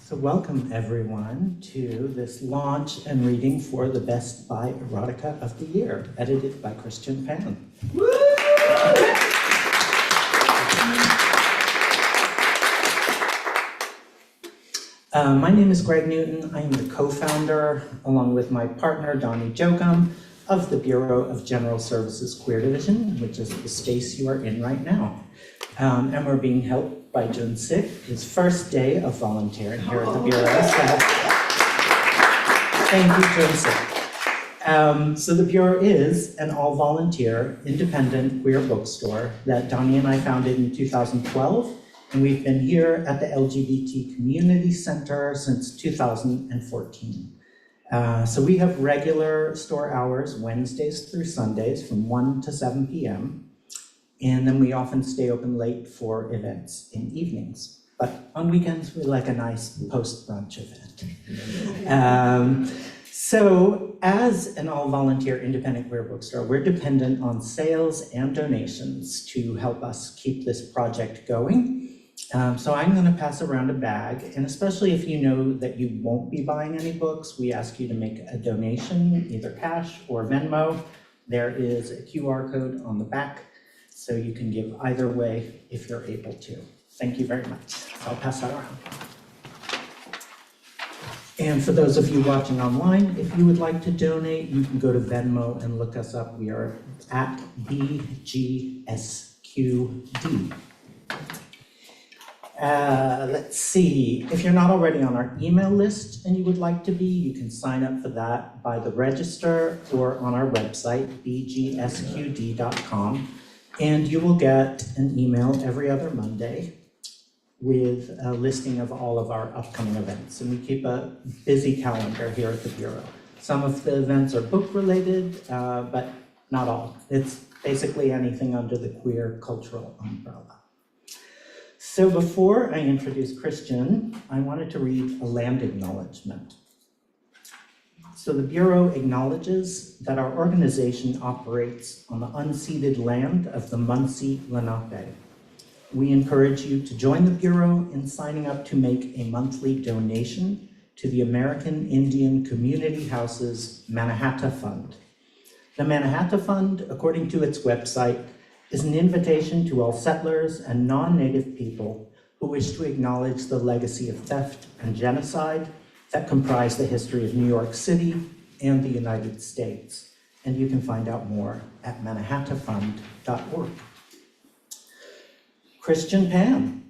So welcome everyone to this launch and reading for the Best Buy Erotica of the Year, edited by Christian Pan. My name is Greg Newton. I am the co-founder, along with my partner, Donnie Jokum, of the Bureau of General Services Queer Division, which is the space you are in right now. And we're being helped by Jun Sik, his first day of volunteering here at the Bureau. So thank you, Jun Sik. So the Bureau is an all-volunteer, independent queer bookstore that Donnie and I founded in 2012, and we've been here at the LGBT Community Center since 2014. So we have regular store hours, Wednesdays through Sundays from 1 to 7 p.m. And then we often stay open late for events in evenings. But on weekends, we like a nice post-brunch event. So as an all-volunteer independent queer bookstore, we're dependent on sales and donations to help us keep this project going. So I'm gonna pass around a bag, and especially if you know that you won't be buying any books, we ask you to make a donation, either cash or Venmo. There is a QR code on the back, so you can give either way if you're able to. Thank you very much. I'll pass that around. And for those of you watching online, if you would like to donate, you can go to Venmo and look us up. We are at BGSQD. Let's see, if you're not already on our email list and you would like to be, you can sign up for that by the register or on our website, bgsqd.com. And you will get an email every other Monday with a listing of all of our upcoming events. And we keep a busy calendar here at the Bureau. Some of the events are book related, but not all. It's basically anything under the queer cultural umbrella. So before I introduce Christian, I wanted to read a land acknowledgement. So the Bureau acknowledges that our organization operates on the unceded land of the Munsee Lenape. We encourage you to join the Bureau in signing up to make a monthly donation to the American Indian Community Houses Mannahatta Fund. The Mannahatta Fund, according to its website, is an invitation to all settlers and non-native people who wish to acknowledge the legacy of theft and genocide that comprise the history of New York City and the United States. And you can find out more at mannahattafund.org. Christian Pan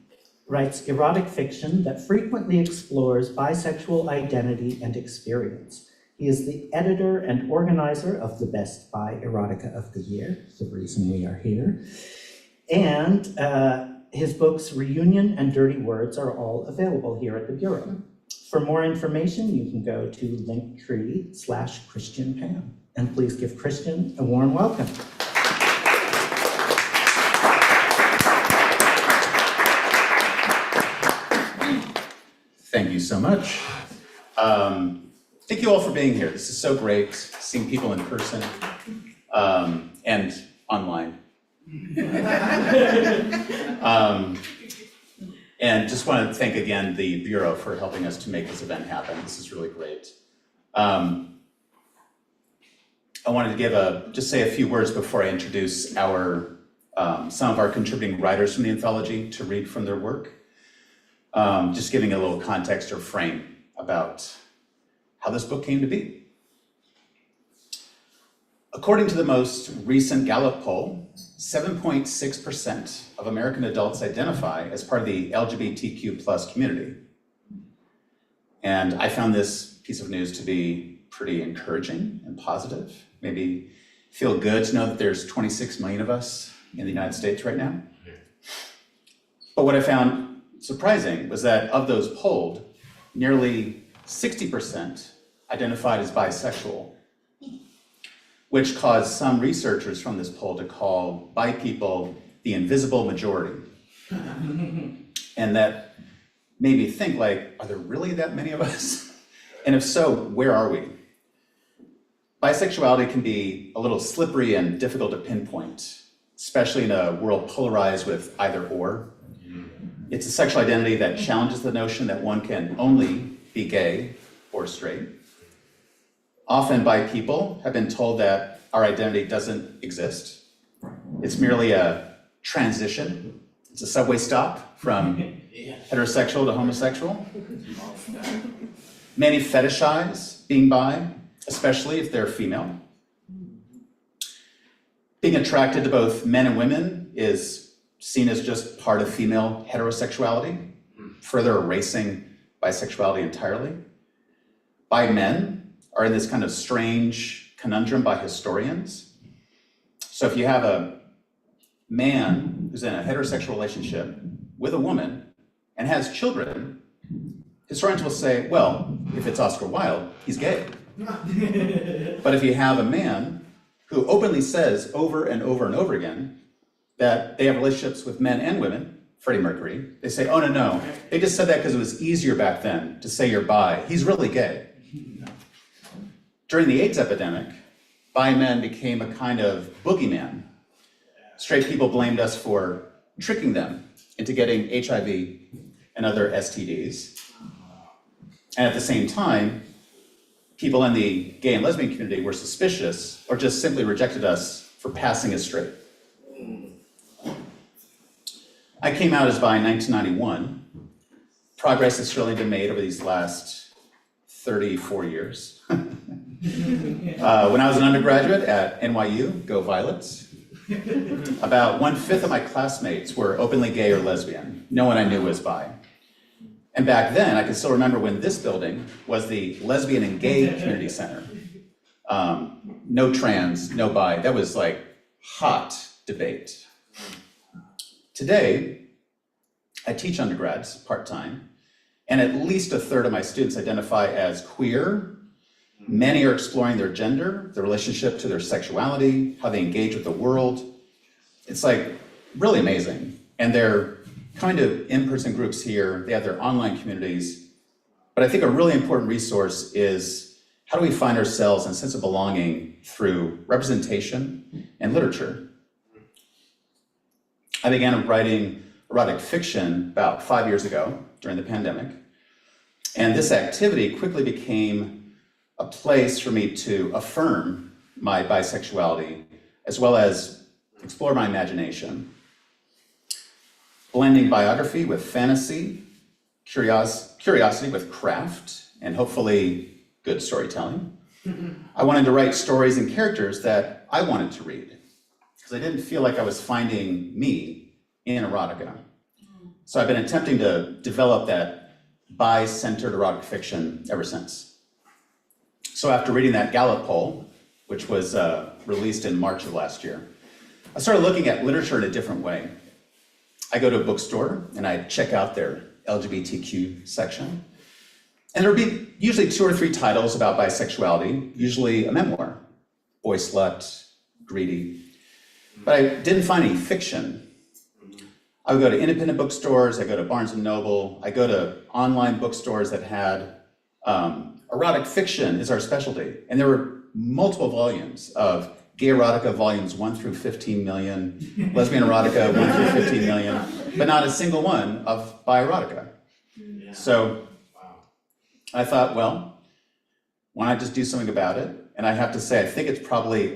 writes erotic fiction that frequently explores bisexual identity and experience. He is the editor and organizer of the Best Buy Erotica of the Year, the reason we are here. And his books, Reunion and Dirty Words, are all available here at the Bureau. For more information, you can go to linktree/Christian Pan. And please give Christian a warm welcome. Thank you so much. Thank you all for being here. This is so great, seeing people in person and online. And just want to thank again the Bureau for helping us to make this event happen. This is really great. I wanted to just say a few words before I introduce some of our contributing writers from the anthology to read from their work. Just giving a little context or frame about how this book came to be. According to the most recent Gallup poll, 7.6% of American adults identify as part of the LGBTQ+ community. And I found this piece of news to be pretty encouraging and positive. Maybe feel good to know that there's 26 million of us in the United States right now. But what I found surprising was that of those polled, nearly 60% identified as bisexual, which caused some researchers from this poll to call bi people the invisible majority. And that made me think, like, are there really that many of us? And if so, where are we? Bisexuality can be a little slippery and difficult to pinpoint, especially in a world polarized with either or. It's a sexual identity that challenges the notion that one can only be gay or straight. Often by people have been told that our identity doesn't exist. It's merely a transition. It's a subway stop from heterosexual to homosexual. Many fetishize being bi, especially if they're female. Being attracted to both men and women is seen as just part of female heterosexuality, further erasing bisexuality entirely. Bi men are in this kind of strange conundrum by historians. So if you have a man who's in a heterosexual relationship with a woman and has children, historians will say, well, if it's Oscar Wilde, he's gay. But if you have a man who openly says over and over and over again that they have relationships with men and women, Freddie Mercury, they say, oh, no, they just said that because it was easier back then to say you're bi. He's really gay. During the AIDS epidemic, bi men became a kind of boogeyman. Straight people blamed us for tricking them into getting HIV and other STDs. And at the same time, people in the gay and lesbian community were suspicious or just simply rejected us for passing as straight. I came out as bi in 1991. Progress has surely been made over these last 34 years. When I was an undergraduate at NYU, go Violets, about 1/5 of my classmates were openly gay or lesbian. No one I knew was bi. And back then, I can still remember when this building was the lesbian and gay community center. No trans, no bi. That was like hot debate. Today, I teach undergrads part-time, and at least 1/3 of my students identify as queer. Many are exploring their gender, their relationship to their sexuality, how they engage with the world. It's like really amazing. And they're kind of in-person groups here. They have their online communities. But I think a really important resource is how do we find ourselves and sense of belonging through representation and literature? I began writing erotic fiction about 5 years ago during the pandemic. And this activity quickly became a place for me to affirm my bisexuality, as well as explore my imagination. Blending biography with fantasy, curiosity with craft, and hopefully good storytelling. I wanted to write stories and characters that I wanted to read, because I didn't feel like I was finding me in erotica. So I've been attempting to develop that bi-centered erotic fiction ever since. So after reading that Gallup poll, which was released in March of last year, I started looking at literature in a different way. I go to a bookstore and I check out their LGBTQ section. And there would be usually 2 or 3 titles about bisexuality, usually a memoir, Boy Slut, Greedy. But I didn't find any fiction. I would go to independent bookstores, I go to Barnes & Noble, I go to online bookstores that had erotic fiction is our specialty. And there were multiple volumes of gay erotica volumes 1 through 15 million, lesbian erotica 1 through 15 million, but not a single one of bi erotica. Yeah. So I thought, well, why not just do something about it? And I have to say, I think it's probably,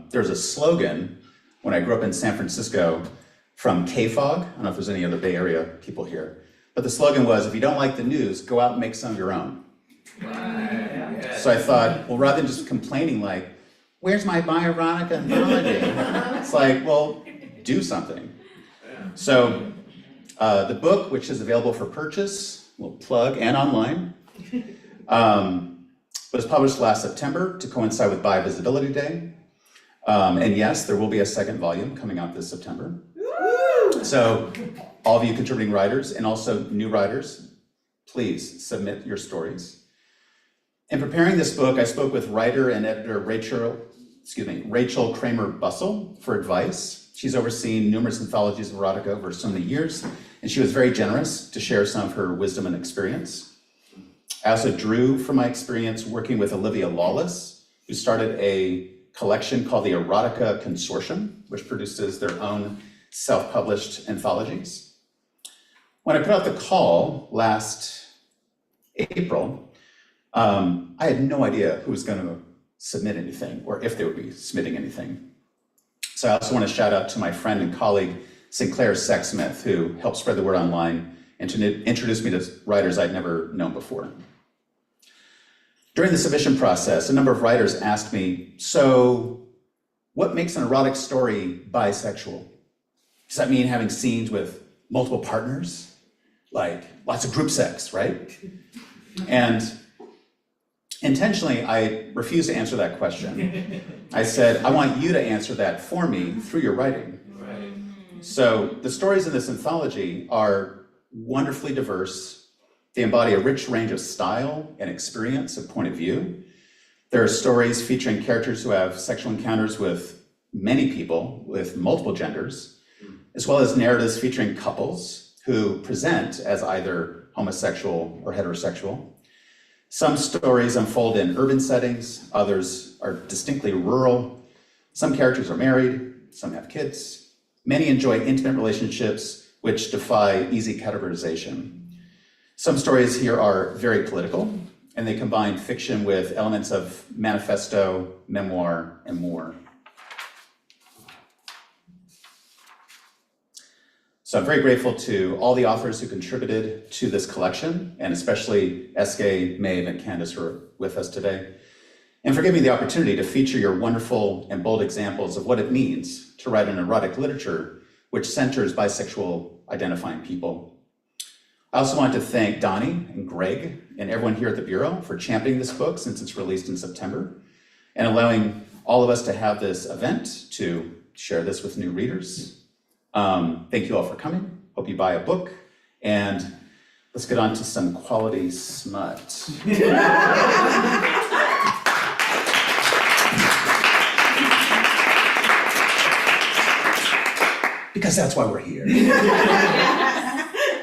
there's a slogan when I grew up in San Francisco from KFOG. I don't know if there's any other Bay Area people here, but the slogan was, if you don't like the news, go out and make some of your own. Right. So I thought, well, rather than just complaining like, where's my bi-erotica anthology? It's like, well, do something. So the book, which is available for purchase, we'll plug, and online, was published last September to coincide with Bi Visibility Day. And yes, there will be a second volume coming out this September. So all of you contributing writers and also new writers, please submit your stories. In preparing this book, I spoke with writer and editor Rachel Kramer Bussell for advice. She's overseen numerous anthologies of erotica over so many years, and she was very generous to share some of her wisdom and experience. I also drew from my experience working with Olivia Lawless, who started a collection called the Erotica Consortium, which produces their own self-published anthologies. When I put out the call last April, I had no idea who was going to submit anything or if they would be submitting anything. So I also want to shout out to my friend and colleague, Sinclair Sexsmith, who helped spread the word online and to introduce me to writers I'd never known before. During the submission process, a number of writers asked me, so what makes an erotic story bisexual? Does that mean having scenes with multiple partners? Like lots of group sex, right? And intentionally, I refused to answer that question. I said, I want you to answer that for me through your writing. Right. So the stories in this anthology are wonderfully diverse. They embody a rich range of style and experience and point of view. There are stories featuring characters who have sexual encounters with many people, with multiple genders, as well as narratives featuring couples who present as either homosexual or heterosexual. Some stories unfold in urban settings, others are distinctly rural. Some characters are married, some have kids. Many enjoy intimate relationships which defy easy categorization. Some stories here are very political, and they combine fiction with elements of manifesto, memoir, and more. So I'm very grateful to all the authors who contributed to this collection, and especially Eske, Maeve, and Candace who are with us today. And for giving me the opportunity to feature your wonderful and bold examples of what it means to write an erotic literature which centers bisexual identifying people. I also want to thank Donnie and Greg and everyone here at the Bureau for championing this book since it's released in September and allowing all of us to have this event to share this with new readers. Thank you all for coming. Hope you buy a book, and let's get on to some quality smut. Because that's why we're here.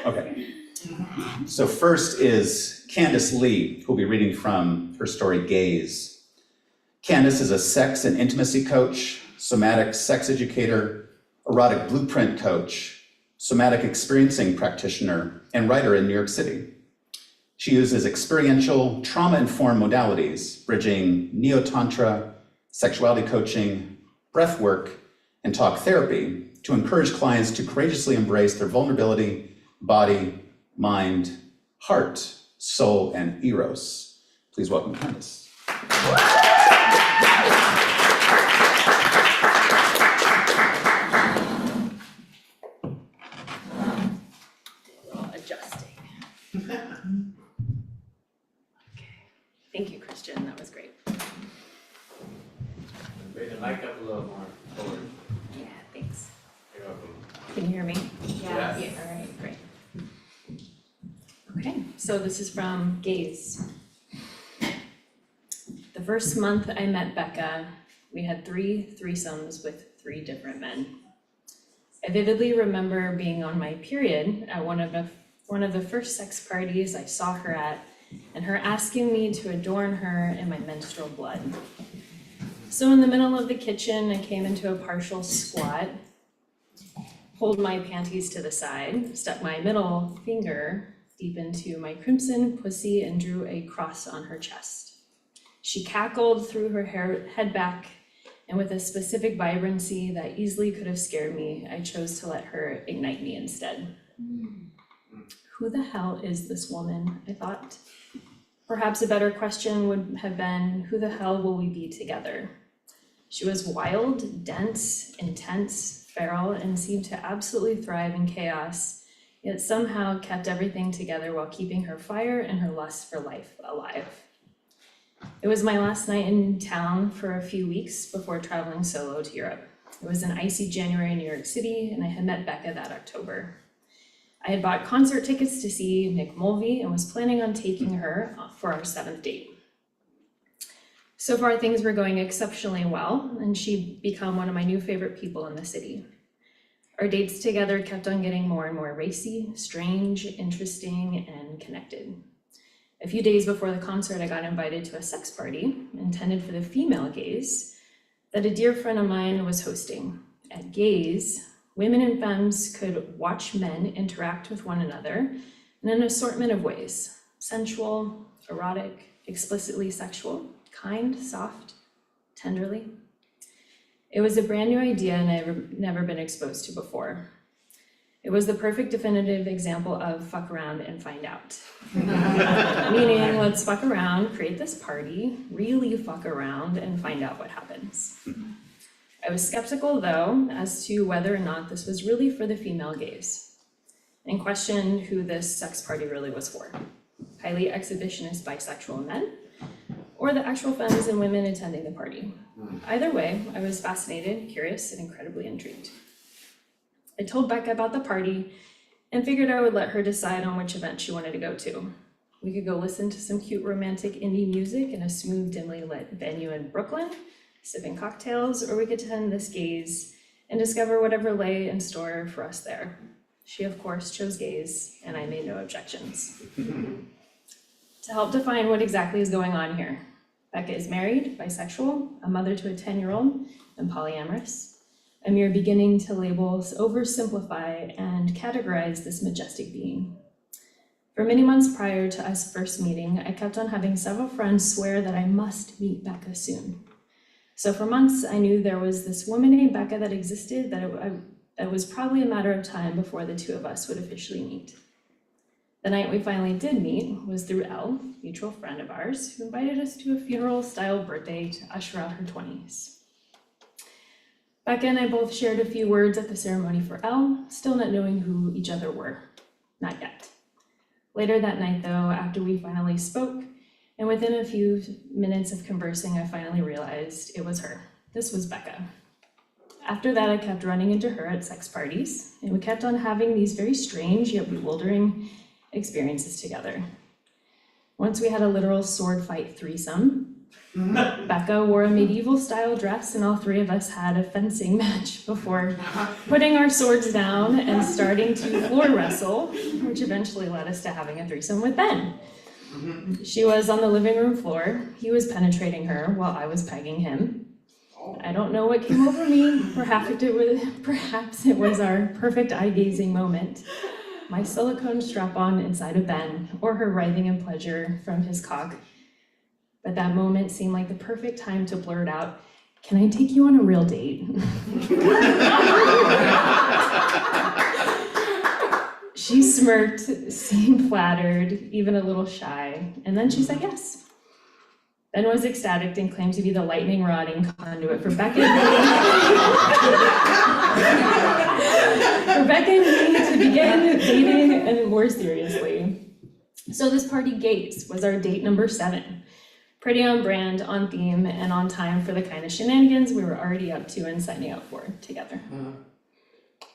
Okay. So first is Candace Lee, who'll be reading from her story, Gaze. Candace is a sex and intimacy coach, somatic sex educator, erotic blueprint coach, somatic experiencing practitioner, and writer in New York City. She uses experiential, trauma-informed modalities, bridging neo-tantra, sexuality coaching, breath work, and talk therapy to encourage clients to courageously embrace their vulnerability, body, mind, heart, soul, and eros. Please welcome Candace. Adjusting. Okay. Thank you, Christian. That was great. Bring the mic up a little more forward. Yeah, thanks. You're welcome. Can you hear me? Yeah. Yeah, all right, great. Okay, so this is from Gaze. The first month I met Becca, we had 3 threesomes with 3 different men. I vividly remember being on my period at one of the first sex parties I saw her at, and her asking me to adorn her in my menstrual blood. So in the middle of the kitchen, I came into a partial squat, pulled my panties to the side, stuck my middle finger deep into my crimson pussy, and drew a cross on her chest. She cackled, threw her head back, and with a specific vibrancy that easily could have scared me, I chose to let her ignite me instead. Who the hell is this woman? I thought. Perhaps a better question would have been, who the hell will we be together? She was wild, dense, intense, feral, and seemed to absolutely thrive in chaos, yet somehow kept everything together while keeping her fire and her lust for life alive. It was my last night in town for a few weeks before traveling solo to Europe. It was an icy January in New York City, and I had met Becca that October. I had bought concert tickets to see Nick Mulvey and was planning on taking her for our 7th date. So far, things were going exceptionally well, and she'd become one of my new favorite people in the city. Our dates together kept on getting more and more racy, strange, interesting, and connected. A few days before the concert, I got invited to a sex party intended for the female gaze that a dear friend of mine was hosting. At Gaze, Women and femmes could watch men interact with one another in an assortment of ways: sensual, erotic, explicitly sexual, kind, soft, tenderly. It was a brand new idea and I've never been exposed to before. It was the perfect definitive example of fuck around and find out. Meaning, let's fuck around, create this party, really fuck around, and find out what happens. I was skeptical, though, as to whether or not this was really for the female gaze, and questioned who this sex party really was for. Highly exhibitionist bisexual men, or the actual femmes and women attending the party. Either way, I was fascinated, curious, and incredibly intrigued. I told Becca about the party and figured I would let her decide on which event she wanted to go to. We could go listen to some cute romantic indie music in a smooth, dimly lit venue in Brooklyn, sipping cocktails, or we could attend this gaze and discover whatever lay in store for us there. She, of course, chose gaze, and I made no objections. To help define what exactly is going on here, Becca is married, bisexual, a mother to a 10-year-old, and polyamorous. A mere beginning to label, oversimplify, and categorize this majestic being. For many months prior to us first meeting, I kept on having several friends swear that I must meet Becca soon. So for months, I knew there was this woman named Becca that existed, that it was probably a matter of time before the two of us would officially meet. The night we finally did meet was through Elle, a mutual friend of ours, who invited us to a funeral-style birthday to usher out her 20s. Becca and I both shared a few words at the ceremony for Elle, still not knowing who each other were. Not yet. Later that night, though, after we finally spoke, and within a few minutes of conversing, I finally realized it was her. This was Becca. After that, I kept running into her at sex parties, and we kept on having these very strange yet bewildering experiences together. Once we had a literal sword fight threesome. Becca wore a medieval-style dress, and all three of us had a fencing match before putting our swords down and starting to floor wrestle, which eventually led us to having a threesome with Ben. She was on the living room floor. He was penetrating her while I was pegging him. I don't know what came over me. Perhaps it was our perfect eye-gazing moment. My silicone strap-on inside of Ben, or her writhing in pleasure from his cock. But that moment seemed like the perfect time to blurt out, "Can I take you on a real date?" She smirked, seemed flattered, even a little shy, and then she said yes. Ben was ecstatic and claimed to be the lightning rod and conduit for Becca and me to begin dating and more seriously. So this party gaze was our date number 7. Pretty on brand, on theme, and on time for the kind of shenanigans we were already up to and signing up for together.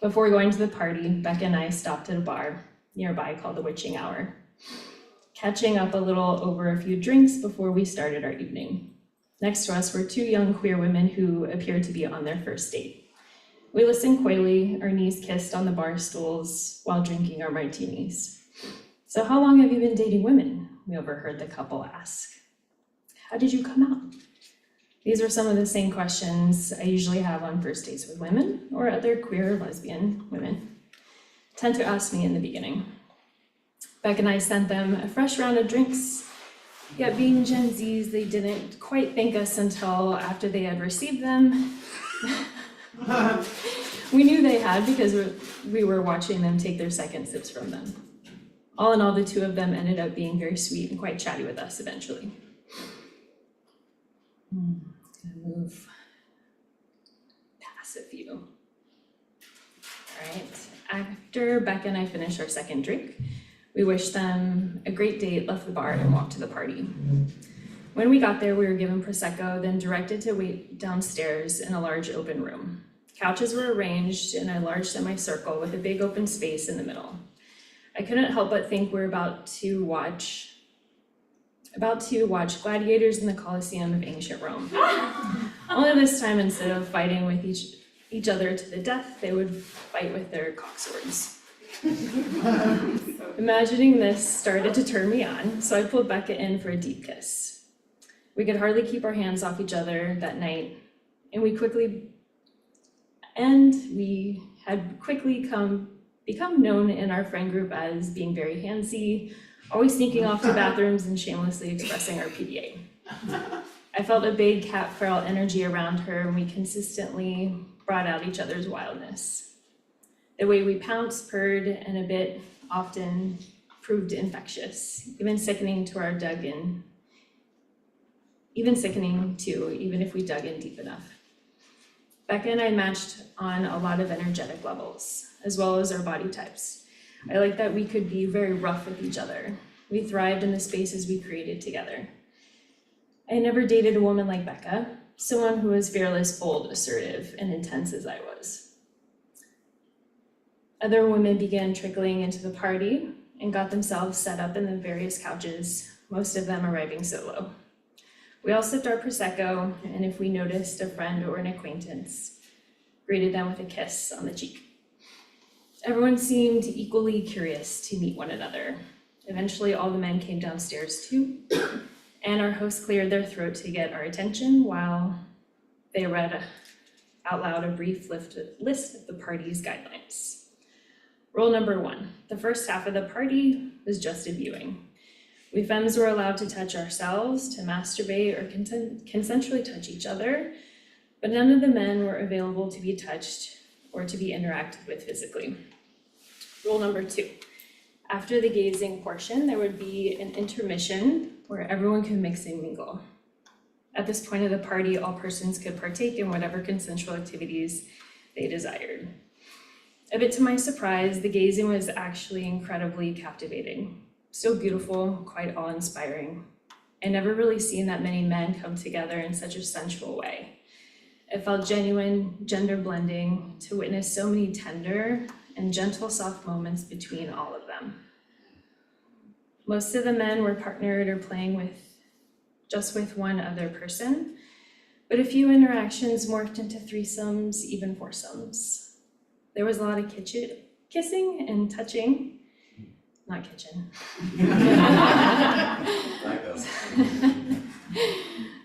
Before going to the party, Becca and I stopped at a bar nearby called the Witching Hour, catching up a little over a few drinks before we started our evening. Next to us were 2 young queer women who appeared to be on their first date. We listened coyly, our knees kissed on the bar stools while drinking our martinis. "So how long have you been dating women?" we overheard the couple ask. "How did you come out?" These were some of the same questions I usually have on first dates with women or other queer lesbian women tend to ask me in the beginning. Beck and I sent them a fresh round of drinks, yet being Gen Zs, they didn't quite thank us until after they had received them. We knew they had because we were watching them take their second sips from them. All in all, the 2 of them ended up being very sweet and quite chatty with us eventually. Gonna move past a few. All right, after Becca and I finished our second drink, we wished them a great date, left the bar, and walked to the party. When we got there, we were given Prosecco, then directed to wait downstairs in a large open room. Couches were arranged in a large semicircle with a big open space in the middle. I couldn't help but think we're about to watch gladiators in the Colosseum of ancient Rome. Only this time, instead of fighting with each other to the death, they would fight with their cockswords. Imagining this started to turn me on, so I pulled Becca in for a deep kiss. We could hardly keep our hands off each other that night, and we had quickly become known in our friend group as being very handsy, always sneaking off to bathrooms and shamelessly expressing our PDA. I felt a big cat feral energy around her, and we consistently brought out each other's wildness. The way we pounced, purred, and a bit often proved infectious, even sickening if we dug in deep enough. Becca and I matched on a lot of energetic levels, as well as our body types. I liked that we could be very rough with each other. We thrived in the spaces we created together. I never dated a woman like Becca, someone who was fearless, bold, assertive, and intense as I was. Other women began trickling into the party and got themselves set up in the various couches, most of them arriving solo. We all sipped our Prosecco, and if we noticed a friend or an acquaintance, greeted them with a kiss on the cheek. Everyone seemed equally curious to meet one another. Eventually, all the men came downstairs too, and our host cleared their throat to get our attention while they read out loud a brief list of the party's guidelines. Rule number 1, the first half of the party was just a viewing. We femmes were allowed to touch ourselves, to masturbate, or consensually touch each other, but none of the men were available to be touched or to be interacted with physically. Rule number 2, after the gazing portion, there would be an intermission where everyone could mix and mingle. At this point of the party, all persons could partake in whatever consensual activities they desired. A bit to my surprise, the gazing was actually incredibly captivating. So beautiful, quite awe-inspiring. I never really seen that many men come together in such a sensual way. It felt genuine, gender blending, to witness so many tender and gentle, soft moments between all of them. Most of the men were partnered or playing with one other person, but a few interactions morphed into threesomes, even foursomes. There was a lot of kissing and touching. Not kitchen.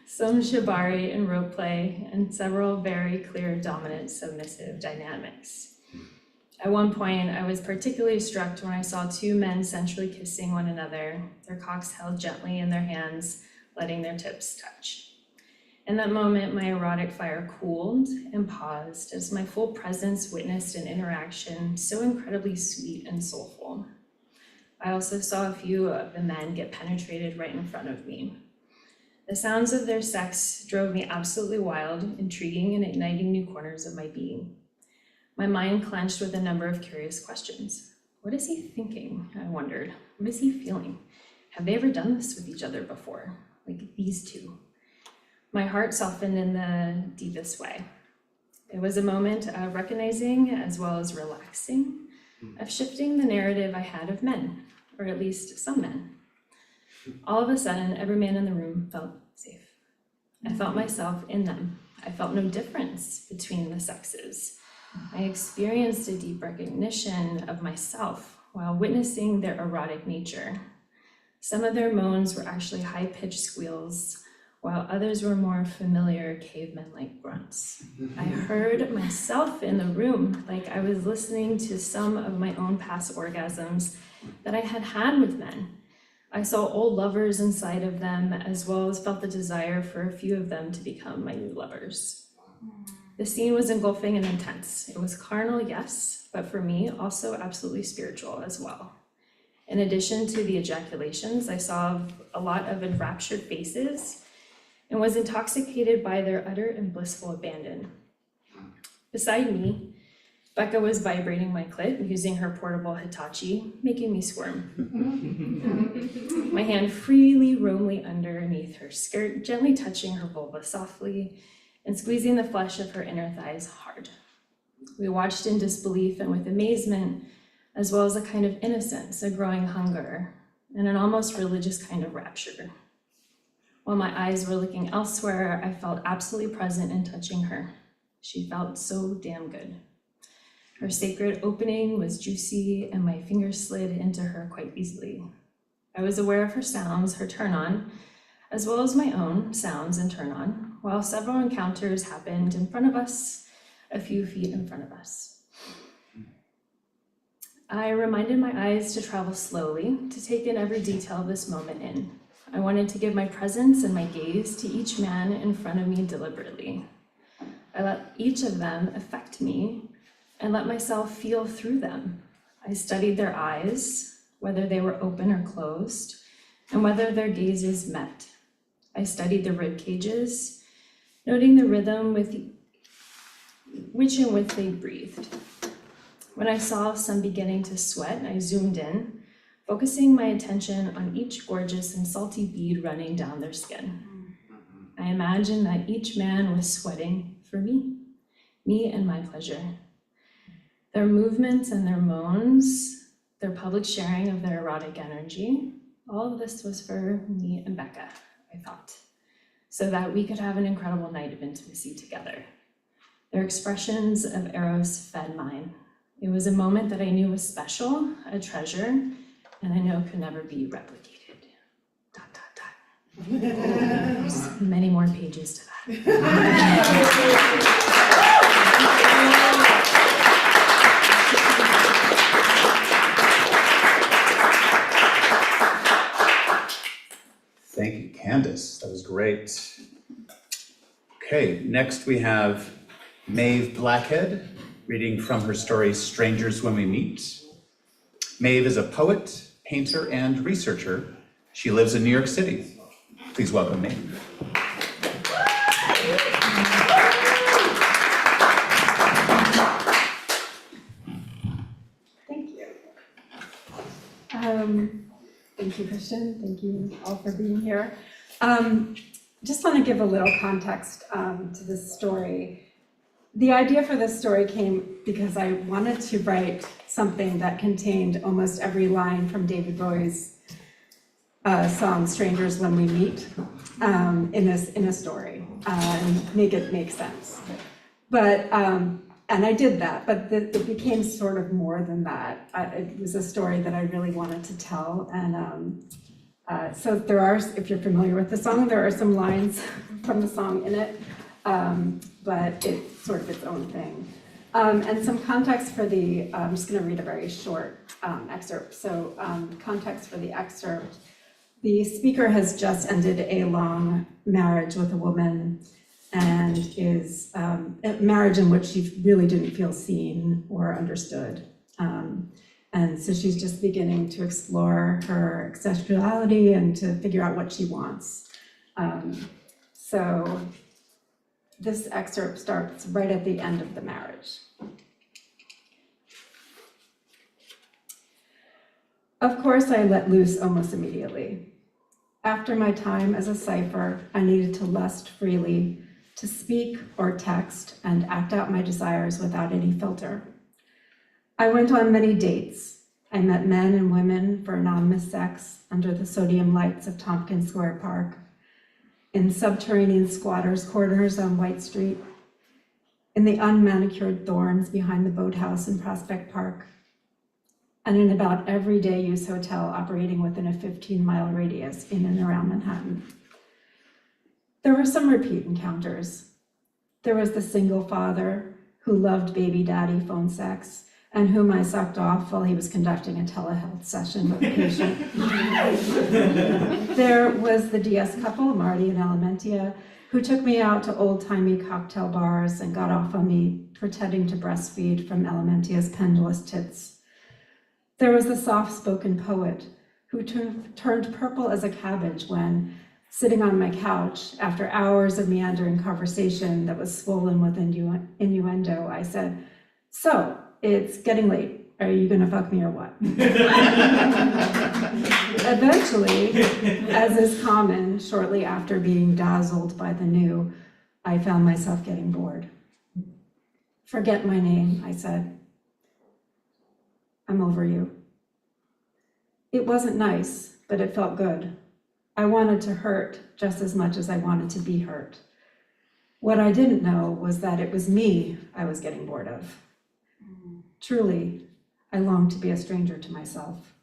Some shibari and rope play, and several very clear dominant submissive dynamics. At one point, I was particularly struck when I saw 2 men sensually kissing one another, their cocks held gently in their hands, letting their tips touch. In that moment, my erotic fire cooled and paused as my full presence witnessed an interaction so incredibly sweet and soulful. I also saw a few of the men get penetrated right in front of me. The sounds of their sex drove me absolutely wild, intriguing, and igniting new corners of my being. My mind clenched with a number of curious questions. What is he thinking? I wondered. What is he feeling? Have they ever done this with each other before? Like these two? My heart softened in the deepest way. It was a moment of recognizing as well as relaxing, of shifting the narrative I had of men, or at least some men. All of a sudden, every man in the room felt safe. I felt myself in them. I felt no difference between the sexes. I experienced a deep recognition of myself while witnessing their erotic nature. Some of their moans were actually high-pitched squeals, while others were more familiar caveman-like grunts. I heard myself in the room, like I was listening to some of my own past orgasms that I had had with men. I saw old lovers inside of them, as well as felt the desire for a few of them to become my new lovers. The scene was engulfing and intense. It was carnal, yes, but for me, also absolutely spiritual as well. In addition to the ejaculations, I saw a lot of enraptured faces and was intoxicated by their utter and blissful abandon. Beside me, Becca was vibrating my clit using her portable Hitachi, making me squirm. My hand freely roaming underneath her skirt, gently touching her vulva softly and squeezing the flesh of her inner thighs hard. We watched in disbelief and with amazement, as well as a kind of innocence, a growing hunger, and an almost religious kind of rapture. While my eyes were looking elsewhere, I felt absolutely present in touching her. She felt so damn good. Her sacred opening was juicy, and my fingers slid into her quite easily. I was aware of her sounds, her turn-on, as well as my own sounds and turn-on, while several encounters happened in front of us, a few feet in front of us. I reminded my eyes to travel slowly, to take in every detail of this moment in. I wanted to give my presence and my gaze to each man in front of me deliberately. I let each of them affect me and let myself feel through them. I studied their eyes, whether they were open or closed, and whether their gazes met. I studied the rib cages, noting the rhythm with which in which they breathed. When I saw some beginning to sweat, I zoomed in, focusing my attention on each gorgeous and salty bead running down their skin. I imagined that each man was sweating for me and my pleasure. Their movements and their moans, their public sharing of their erotic energy, all of this was for me and Becca, I thought, so that we could have an incredible night of intimacy together. Their expressions of Eros fed mine. It was a moment that I knew was special, a treasure, and I know could never be replicated. ... There's many more pages to that. Thank you, Candace. That was great. Okay, next we have Maeve Blackhead, reading from her story, Strangers When We Meet. Maeve is a poet, painter, and researcher. She lives in New York City. Please welcome Maeve. Thank you. Thank you, Christian. Thank you all for being here. Just want to give a little context to this story. The idea for this story came because I wanted to write something that contained almost every line from David Bowie's song "Strangers When We Meet" in a story and make it make sense. But and I did that, but it became sort of more than that. It was a story that I really wanted to tell, and so there are, if you're familiar with the song, there are some lines from the song in it, but it's sort of its own thing. And some context for the, I'm just gonna read a very short excerpt. So context for the excerpt, the speaker has just ended a long marriage with a woman and is a marriage in which she really didn't feel seen or understood. And so she's just beginning to explore her sexuality and to figure out what she wants. So this excerpt starts right at the end of the marriage. Of course, I let loose almost immediately. After my time as a cipher, I needed to lust freely, to speak or text and act out my desires without any filter. I went on many dates. I met men and women for anonymous sex under the sodium lights of Tompkins Square Park, in subterranean squatters' quarters on White Street, in the unmanicured thorns behind the boathouse in Prospect Park, and in about every day use hotel operating within a 15-mile radius in and around Manhattan. There were some repeat encounters. There was the single father who loved baby daddy phone sex and whom I sucked off while he was conducting a telehealth session with a patient. There was the DS couple, Marty and Elementia, who took me out to old-timey cocktail bars and got off on me pretending to breastfeed from Elementia's pendulous tits. There was the soft-spoken poet who turned purple as a cabbage when, sitting on my couch, after hours of meandering conversation that was swollen with innuendo, I said, "So, it's getting late. Are you gonna fuck me or what?" Eventually, as is common, shortly after being dazzled by the new, I found myself getting bored. "Forget my name," I said. "I'm over you." It wasn't nice, but it felt good. I wanted to hurt just as much as I wanted to be hurt. What I didn't know was that it was me I was getting bored of. Truly, I longed to be a stranger to myself.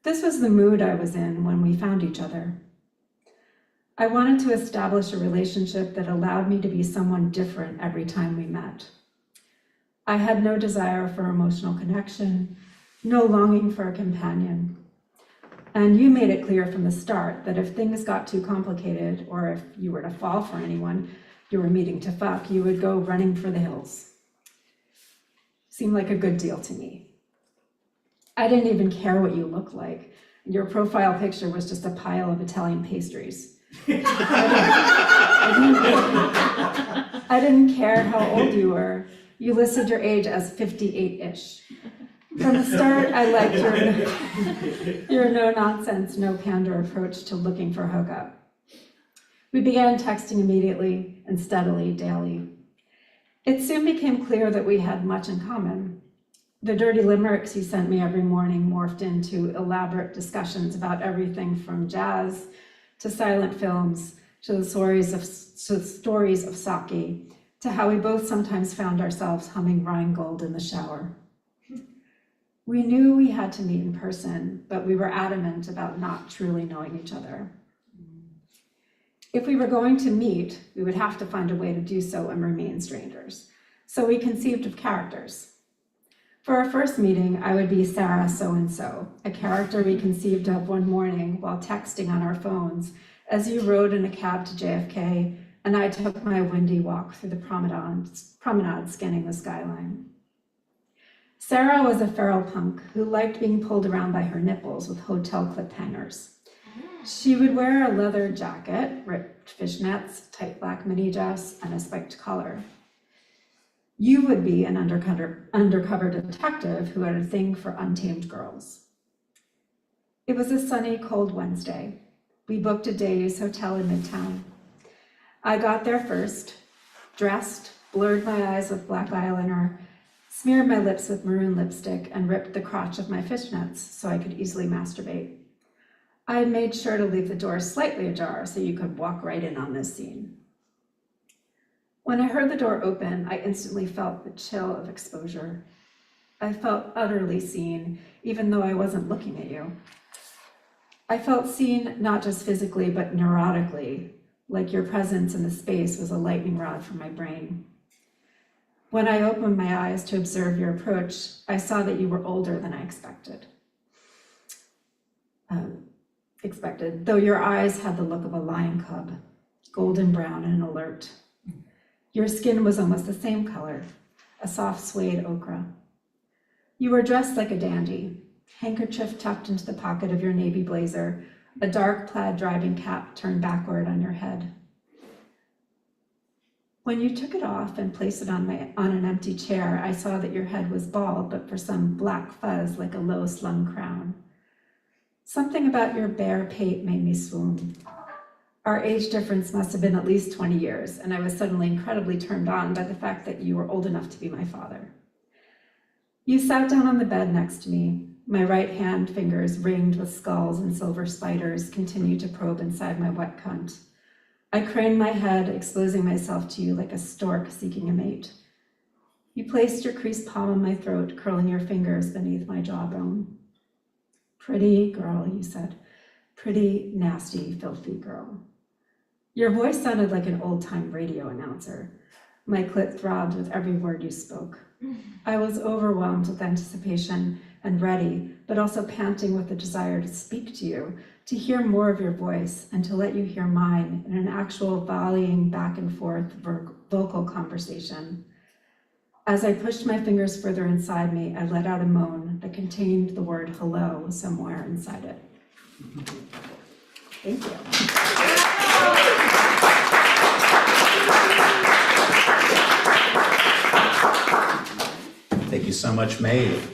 This was the mood I was in when we found each other. I wanted to establish a relationship that allowed me to be someone different every time we met. I had no desire for emotional connection, no longing for a companion. And you made it clear from the start that if things got too complicated, or if you were to fall for anyone you were meeting to fuck, you would go running for the hills. Seemed like a good deal to me. I didn't even care what you looked like. Your profile picture was just a pile of Italian pastries. I didn't care how old you were. You listed your age as 58-ish. From the start, I liked your no-nonsense, no-pander approach to looking for hookup. We began texting immediately and steadily daily. It soon became clear that we had much in common. The dirty limericks you sent me every morning morphed into elaborate discussions about everything from jazz to silent films to the stories of sake, to how we both sometimes found ourselves humming Rheingold in the shower. We knew we had to meet in person, but we were adamant about not truly knowing each other. If we were going to meet, we would have to find a way to do so and remain strangers. So we conceived of characters. For our first meeting, I would be Sarah so-and-so, a character we conceived of one morning while texting on our phones as you rode in a cab to JFK and I took my windy walk through the promenade scanning the skyline. Sarah was a feral punk who liked being pulled around by her nipples with hotel clip hangers. She would wear a leather jacket, ripped fishnets, tight black mini dress, and a spiked collar. You would be an undercover detective who had a thing for untamed girls. It was a sunny, cold Wednesday. We booked a day use hotel in Midtown. I got there first, dressed, blurred my eyes with black eyeliner, smeared my lips with maroon lipstick, and ripped the crotch of my fishnets so I could easily masturbate. I had made sure to leave the door slightly ajar so you could walk right in on this scene. When I heard the door open, I instantly felt the chill of exposure. I felt utterly seen, even though I wasn't looking at you. I felt seen not just physically, but neurotically, like your presence in the space was a lightning rod for my brain. When I opened my eyes to observe your approach, I saw that you were older than I expected. Though your eyes had the look of a lion cub, golden brown and alert. Your skin was almost the same color, a soft suede ochre. You were dressed like a dandy, handkerchief tucked into the pocket of your navy blazer, a dark plaid driving cap turned backward on your head. When you took it off and placed it on an empty chair, I saw that your head was bald, but for some black fuzz like a low-slung crown. Something about your bare pate made me swoon. Our age difference must have been at least 20 years, and I was suddenly incredibly turned on by the fact that you were old enough to be my father. You sat down on the bed next to me. My right hand fingers ringed with skulls and silver spiders continued to probe inside my wet cunt. I craned my head, exposing myself to you like a stork seeking a mate. You placed your creased palm on my throat, curling your fingers beneath my jawbone. Pretty girl, you said. Pretty, nasty, filthy girl. Your voice sounded like an old-time radio announcer. My clit throbbed with every word you spoke. I was overwhelmed with anticipation and ready, but also panting with the desire to speak to you, to hear more of your voice, and to let you hear mine in an actual volleying back and forth vocal conversation. As I pushed my fingers further inside me, I let out a moan that contained the word hello somewhere inside it. Thank you. Thank you so much, Maeve.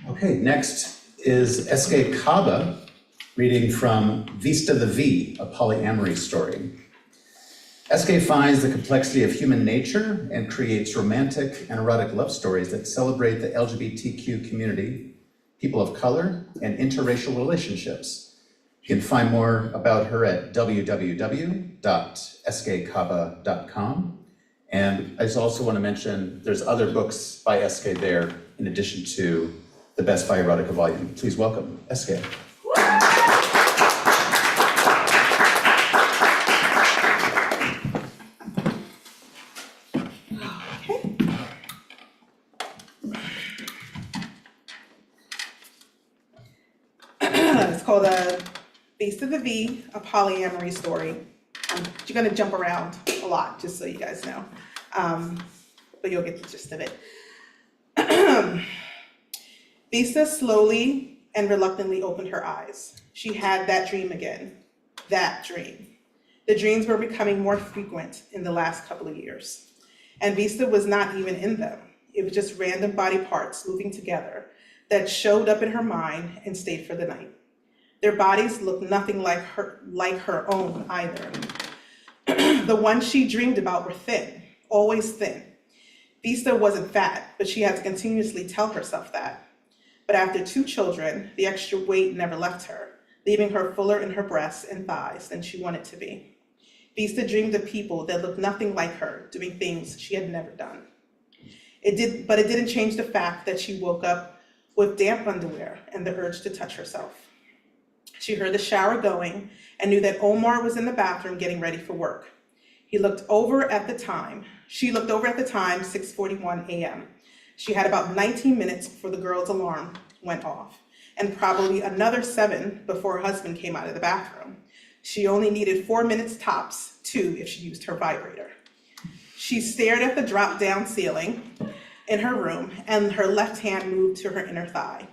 Okay, next is S.K. Kaba reading from Vista the V, a polyamory story. S.K. finds the complexity of human nature and creates romantic and erotic love stories that celebrate the LGBTQ community, people of color, and interracial relationships. You can find more about her at www.skkaba.com. And I just also want to mention there's other books by S.K. there in addition to the Best Buy Erotica volume. Please welcome S.K. called Base of the V, a polyamory story. You're gonna jump around a lot, just so you guys know. But you'll get the gist of it. Vista slowly and reluctantly opened her eyes. She had that dream again, that dream. The dreams were becoming more frequent in the last couple of years. And Vista was not even in them. It was just random body parts moving together that showed up in her mind and stayed for the night. Their bodies looked nothing like her own either. The ones she dreamed about were thin, always thin. Vista wasn't fat, but she had to continuously tell herself that. But after 2 children, the extra weight never left her, leaving her fuller in her breasts and thighs than she wanted to be. Vista dreamed of people that looked nothing like her, doing things she had never done. But it didn't change the fact that she woke up with damp underwear and the urge to touch herself. She heard the shower going and knew that Omar was in the bathroom getting ready for work. She looked over at the time, 6:41 a.m. She had about 19 minutes before the girl's alarm went off, and probably another 7 before her husband came out of the bathroom. She only needed 4 minutes tops, 2 if she used her vibrator. She stared at the drop-down ceiling in her room, and her left hand moved to her inner thigh.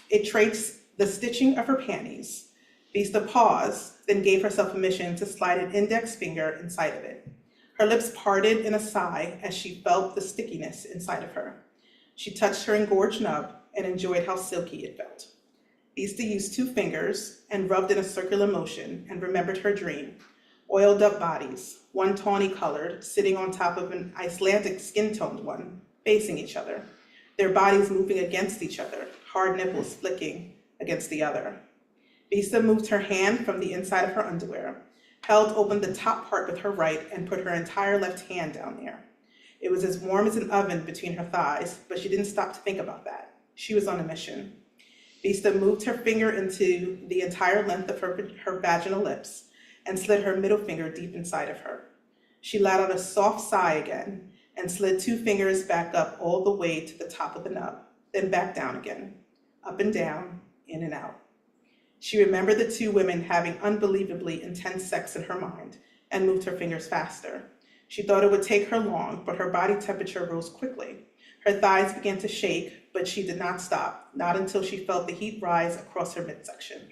It traced the stitching of her panties. Vista paused, then gave herself permission to slide an index finger inside of it. Her lips parted in a sigh as she felt the stickiness inside of her. She touched her engorged nub and enjoyed how silky it felt. Vista used 2 fingers and rubbed in a circular motion and remembered her dream. Oiled up bodies, one tawny colored, sitting on top of an Icelandic skin-toned one, facing each other. Their bodies moving against each other, hard nipples flicking against the other. Vista moved her hand from the inside of her underwear, held open the top part with her right, and put her entire left hand down there. It was as warm as an oven between her thighs, but she didn't stop to think about that. She was on a mission. Vista moved her finger into the entire length of her vaginal lips and slid her middle finger deep inside of her. She let out a soft sigh again and slid 2 fingers back up all the way to the top of the nub, then back down again, up and down, in and out. She remembered the 2 women having unbelievably intense sex in her mind and moved her fingers faster. She thought it would take her long, but her body temperature rose quickly. Her thighs began to shake, but she did not stop, not until she felt the heat rise across her midsection.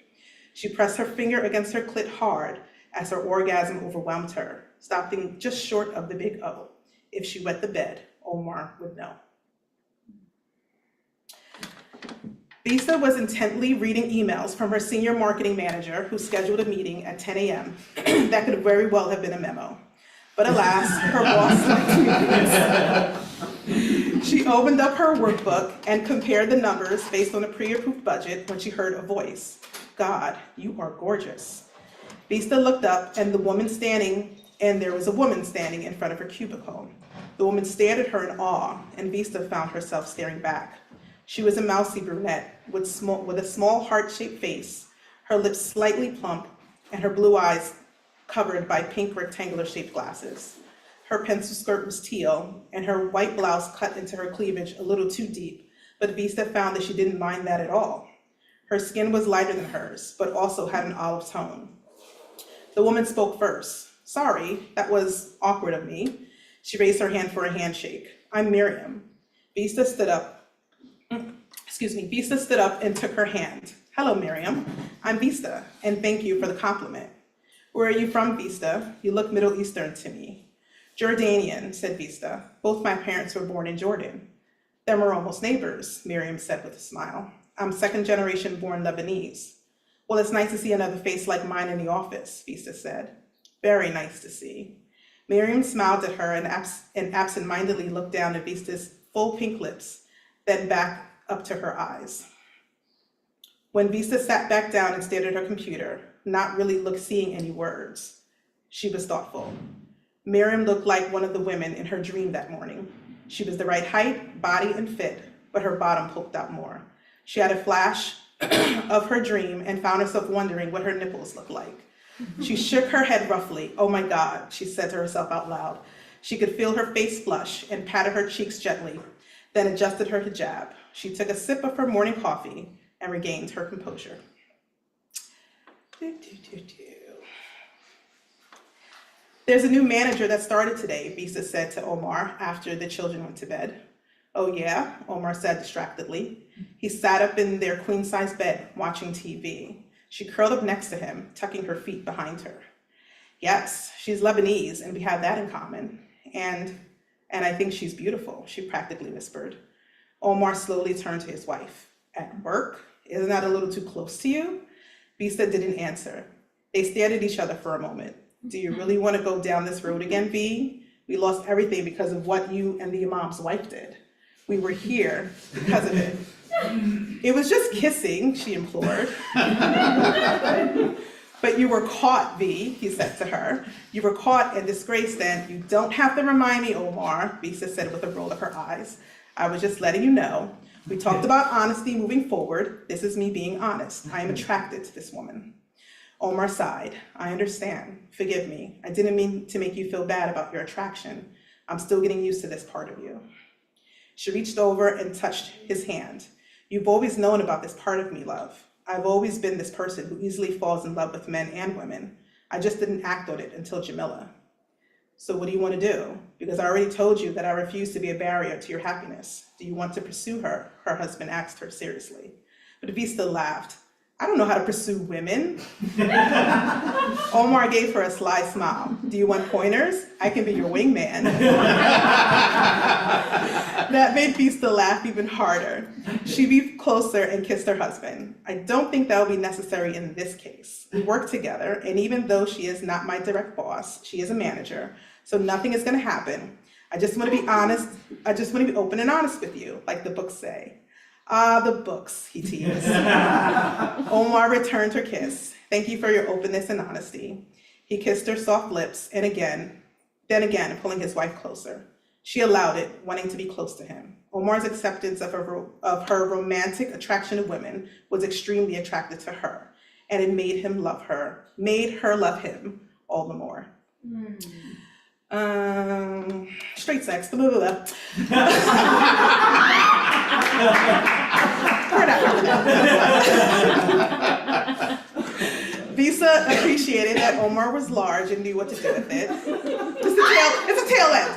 She pressed her finger against her clit hard as her orgasm overwhelmed her, stopping just short of the big O. If she wet the bed, Omar would know. Vista was intently reading emails from her senior marketing manager, who scheduled a meeting at 10 a.m. That could very well have been a memo. But alas, her boss liked meetings. She opened up her workbook and compared the numbers based on a pre-approved budget when she heard a voice. God, you are gorgeous. Vista looked up and there was a woman standing in front of her cubicle. The woman stared at her in awe, and Vista found herself staring back. She was a mousy brunette with a small heart-shaped face, her lips slightly plump, and her blue eyes covered by pink rectangular-shaped glasses. Her pencil skirt was teal, and her white blouse cut into her cleavage a little too deep, but Vista found that she didn't mind that at all. Her skin was lighter than hers, but also had an olive tone. The woman spoke first. Sorry, that was awkward of me. She raised her hand for a handshake. I'm Miriam. Vista stood up and took her hand. Hello, Miriam. I'm Vista, and thank you for the compliment. Where are you from, Vista? You look Middle Eastern to me. Jordanian, said Vista. Both my parents were born in Jordan. Then we're almost neighbors, Miriam said with a smile. I'm 2nd generation born Lebanese. Well, it's nice to see another face like mine in the office, Vista said. Very nice to see. Miriam smiled at her and absentmindedly looked down at Vista's full pink lips, then back up to her eyes. When Vista sat back down and stared at her computer, not really seeing any words, she was thoughtful. Miriam looked like one of the women in her dream that morning. She was the right height, body, and fit, but her bottom poked out more. She had a flash of her dream and found herself wondering what her nipples looked like. She shook her head roughly. Oh my God, she said to herself out loud. She could feel her face flush and patted her cheeks gently, then adjusted her hijab. She took a sip of her morning coffee and regained her composure. There's a new manager that started today, Visa said to Omar after the children went to bed. Oh yeah, Omar said distractedly. He sat up in their queen-size bed watching TV. She curled up next to him, tucking her feet behind her. Yes, she's Lebanese and we have that in common. And I think she's beautiful, she practically whispered. Omar slowly turned to his wife. At work? Isn't that a little too close to you? Visa didn't answer. They stared at each other for a moment. Do you really want to go down this road again, V? We lost everything because of what you and the imam's wife did. We were here because of it. It was just kissing, she implored. But you were caught, V, he said to her. You were caught and disgraced then. You don't have to remind me, Omar, Visa said with a roll of her eyes. I was just letting you know. We talked about honesty moving forward. This is me being honest. I am attracted to this woman. Omar sighed. I understand. Forgive me. I didn't mean to make you feel bad about your attraction. I'm still getting used to this part of you. She reached over and touched his hand. You've always known about this part of me, love. I've always been this person who easily falls in love with men and women. I just didn't act on it until Jamila. So what do you want to do? Because I already told you that I refuse to be a barrier to your happiness. Do you want to pursue her? Her husband asked her seriously. But Vista laughed. I don't know how to pursue women. Omar gave her a sly smile. Do you want pointers? I can be your wingman. That made Vista laugh even harder. She moved closer and kissed her husband. I don't think that will be necessary in this case. We work together, and even though she is not my direct boss, she is a manager, so nothing is going to happen. I just want to be honest. I just want to be open and honest with you, like the books say. Ah, the books, he teased. Omar returned her kiss. Thank you for your openness and honesty. He kissed her soft lips, and then again, pulling his wife closer. She allowed it, wanting to be close to him. Omar's acceptance of her romantic attraction to women was extremely attractive to her, and it made her love him all the more. Straight sex, blah, blah, blah. We're not doing that. Visa appreciated that Omar was large and knew what to do with it. It's a tail end.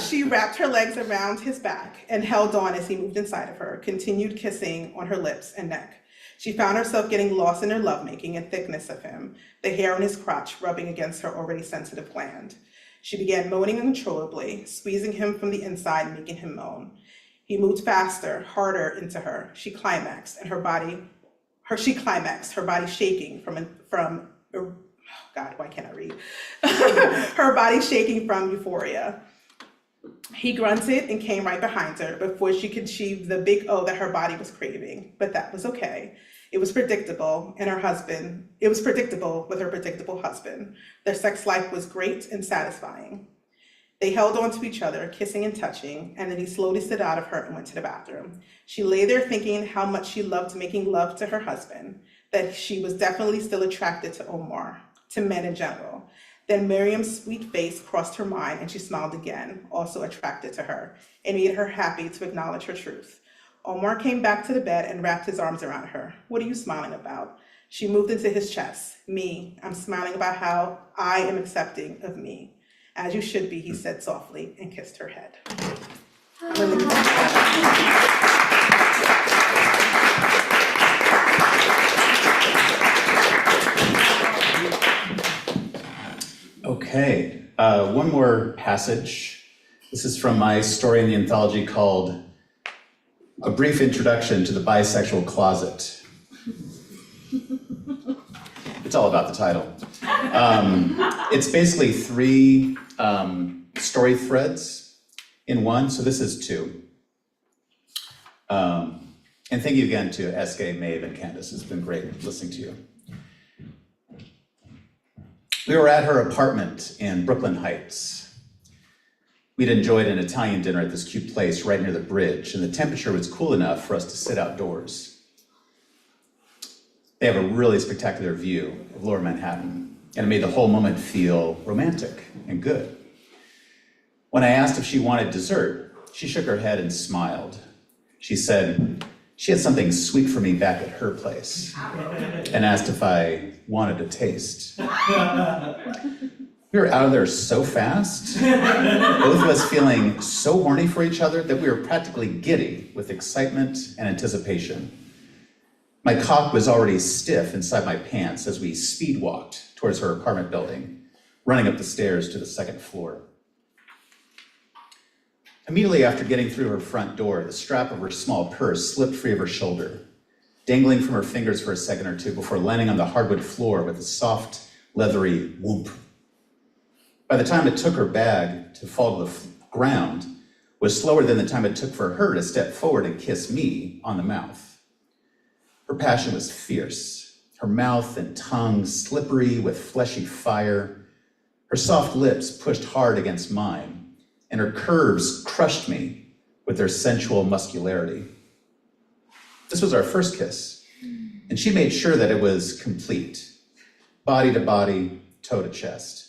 She wrapped her legs around his back and held on as he moved inside of her, continued kissing on her lips and neck. She found herself getting lost in her lovemaking and thickness of him, the hair on his crotch rubbing against her already sensitive gland. She began moaning uncontrollably, squeezing him from the inside, making him moan. He moved faster, harder into her. She climaxed, her body shaking from oh God, why can't I read? Her body shaking from euphoria. He grunted and came right behind her before she could achieve the big O that her body was craving, but that was okay. It was predictable with her predictable husband. Their sex life was great and satisfying. They held on to each other, kissing and touching, and then he slowly slid out of her and went to the bathroom. She lay there thinking how much she loved making love to her husband, that she was definitely still attracted to Omar, to men in general. Then Miriam's sweet face crossed her mind and she smiled again, also attracted to her. It made her happy to acknowledge her truth. Omar came back to the bed and wrapped his arms around her. What are you smiling about? She moved into his chest. Me, I'm smiling about how I am accepting of me. As you should be, he said softly and kissed her head. Okay, one more passage. This is from my story in the anthology called A Brief Introduction to the Bisexual Closet. It's all about the title. It's basically 3 story threads in one, so this is 2. And thank you again to SK, Maeve, and Candace. It's been great listening to you. We were at her apartment in Brooklyn Heights. We'd enjoyed an Italian dinner at this cute place right near the bridge, and the temperature was cool enough for us to sit outdoors. They have a really spectacular view of Lower Manhattan, and it made the whole moment feel romantic and good. When I asked if she wanted dessert, she shook her head and smiled. She said, She had something sweet for me back at her place and asked if I wanted a taste. We were out of there so fast, both of us feeling so horny for each other that we were practically giddy with excitement and anticipation. My cock was already stiff inside my pants as we speed walked towards her apartment building, running up the stairs to the second floor. Immediately after getting through her front door, the strap of her small purse slipped free of her shoulder, dangling from her fingers for a second or two before landing on the hardwood floor with a soft, leathery whoomp. By the time it took her bag to fall to the ground, was slower than the time it took for her to step forward and kiss me on the mouth. Her passion was fierce, her mouth and tongue slippery with fleshy fire, her soft lips pushed hard against mine, and her curves crushed me with their sensual muscularity. This was our first kiss, and she made sure that it was complete, body to body, toe to chest.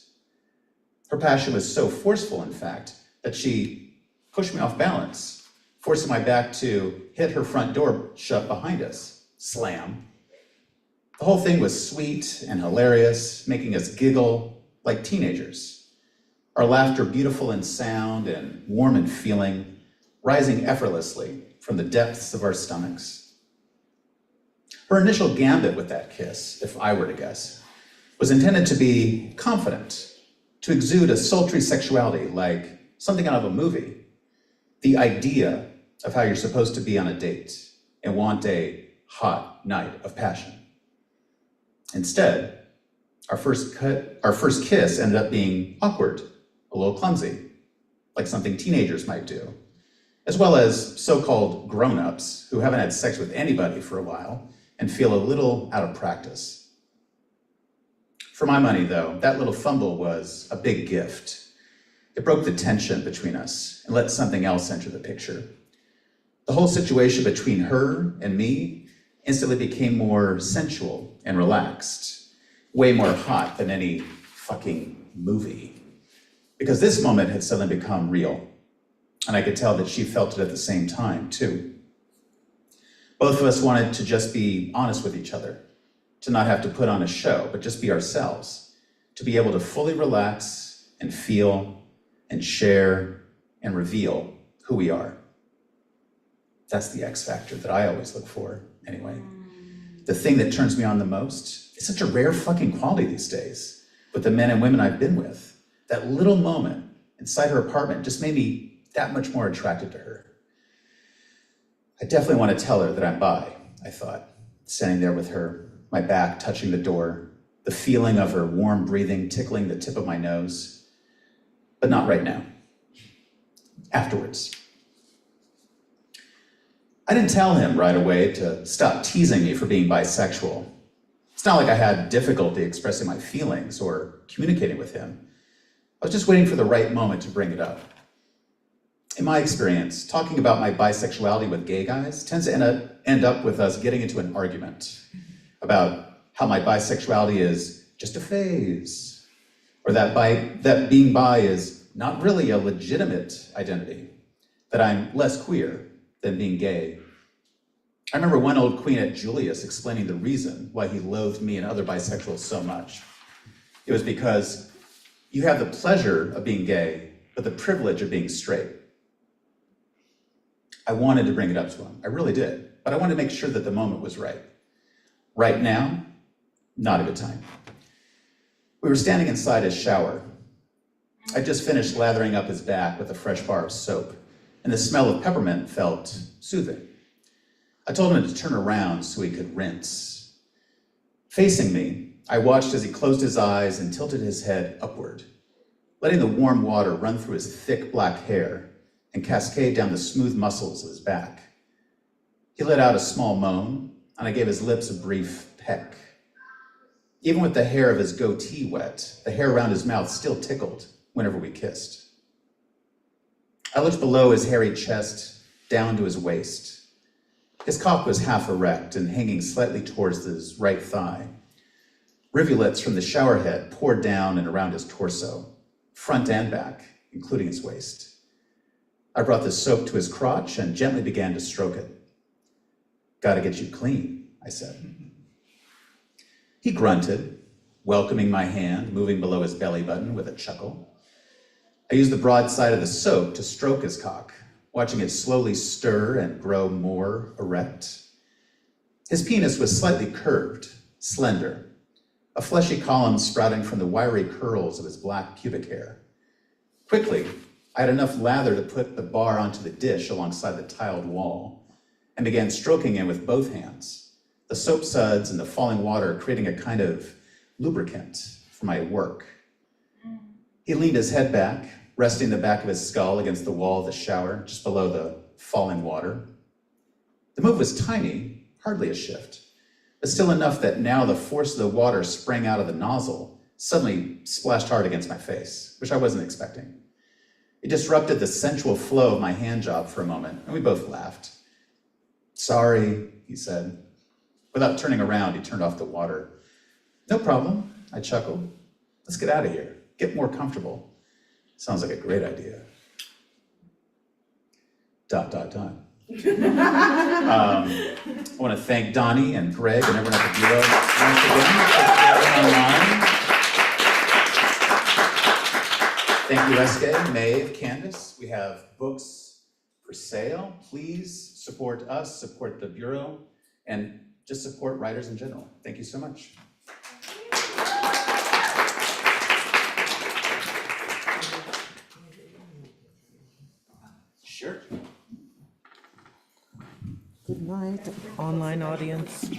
Her passion was so forceful, in fact, that she pushed me off balance, forcing my back to hit her front door shut behind us. Slam. The whole thing was sweet and hilarious, making us giggle like teenagers. Our laughter beautiful in sound and warm in feeling, rising effortlessly from the depths of our stomachs. Her initial gambit with that kiss, if I were to guess, was intended to be confident, to exude a sultry sexuality like something out of a movie. The idea of how you're supposed to be on a date and want a hot night of passion. Instead, our first kiss ended up being awkward, a little clumsy, like something teenagers might do, as well as so-called grown-ups who haven't had sex with anybody for a while and feel a little out of practice. For my money, though, that little fumble was a big gift. It broke the tension between us and let something else enter the picture. The whole situation between her and me instantly became more sensual and relaxed, way more hot than any fucking movie. Because this moment had suddenly become real, and I could tell that she felt it at the same time, too. Both of us wanted to just be honest with each other, to not have to put on a show, but just be ourselves, to be able to fully relax and feel and share and reveal who we are. That's the X factor that I always look for, anyway. The thing that turns me on the most is such a rare fucking quality these days with the men and women I've been with. That little moment inside her apartment just made me that much more attracted to her. I definitely want to tell her that I'm bi, I thought, standing there with her, my back touching the door, the feeling of her warm breathing tickling the tip of my nose. But not right now. Afterwards. I didn't tell him right away to stop teasing me for being bisexual. It's not like I had difficulty expressing my feelings or communicating with him. I was just waiting for the right moment to bring it up. In my experience, talking about my bisexuality with gay guys tends to end up with us getting into an argument about how my bisexuality is just a phase, or that being bi is not really a legitimate identity, that I'm less queer than being gay. I remember one old queen at Julius explaining the reason why he loathed me and other bisexuals so much. It was because you have the pleasure of being gay, but the privilege of being straight. I wanted to bring it up to him, I really did, but I wanted to make sure that the moment was right. Right now, not a good time. We were standing inside his shower. I just finished lathering up his back with a fresh bar of soap, and the smell of peppermint felt soothing. I told him to turn around so he could rinse. Facing me, I watched as he closed his eyes and tilted his head upward, letting the warm water run through his thick black hair and cascade down the smooth muscles of his back. He let out a small moan, and I gave his lips a brief peck. Even with the hair of his goatee wet, the hair around his mouth still tickled whenever we kissed. I looked below his hairy chest, down to his waist. His cock was half erect and hanging slightly towards his right thigh. Rivulets from the shower head poured down and around his torso, front and back, including his waist. I brought the soap to his crotch and gently began to stroke it. Gotta get you clean, I said. He grunted, welcoming my hand, moving below his belly button with a chuckle. I used the broad side of the soap to stroke his cock, watching it slowly stir and grow more erect. His penis was slightly curved, slender, a fleshy column sprouting from the wiry curls of his black pubic hair. Quickly, I had enough lather to put the bar onto the dish alongside the tiled wall and began stroking him with both hands, the soap suds and the falling water creating a kind of lubricant for my work. He leaned his head back, resting the back of his skull against the wall of the shower, just below the falling water. The move was tiny, hardly a shift, but still enough that now the force of the water sprang out of the nozzle, suddenly splashed hard against my face, which I wasn't expecting. It disrupted the sensual flow of my hand job for a moment, and we both laughed. "Sorry," he said. Without turning around, he turned off the water. "No problem," I chuckled. "Let's get out of here, get more comfortable. Sounds like a great idea." ... I want to thank Donnie and Greg and everyone at the Bureau once again for online. Thank you, Eske, Maeve, Candace. We have books for sale. Please support us, support the Bureau, and just support writers in general. Thank you so much. Sure. Good night, online audience.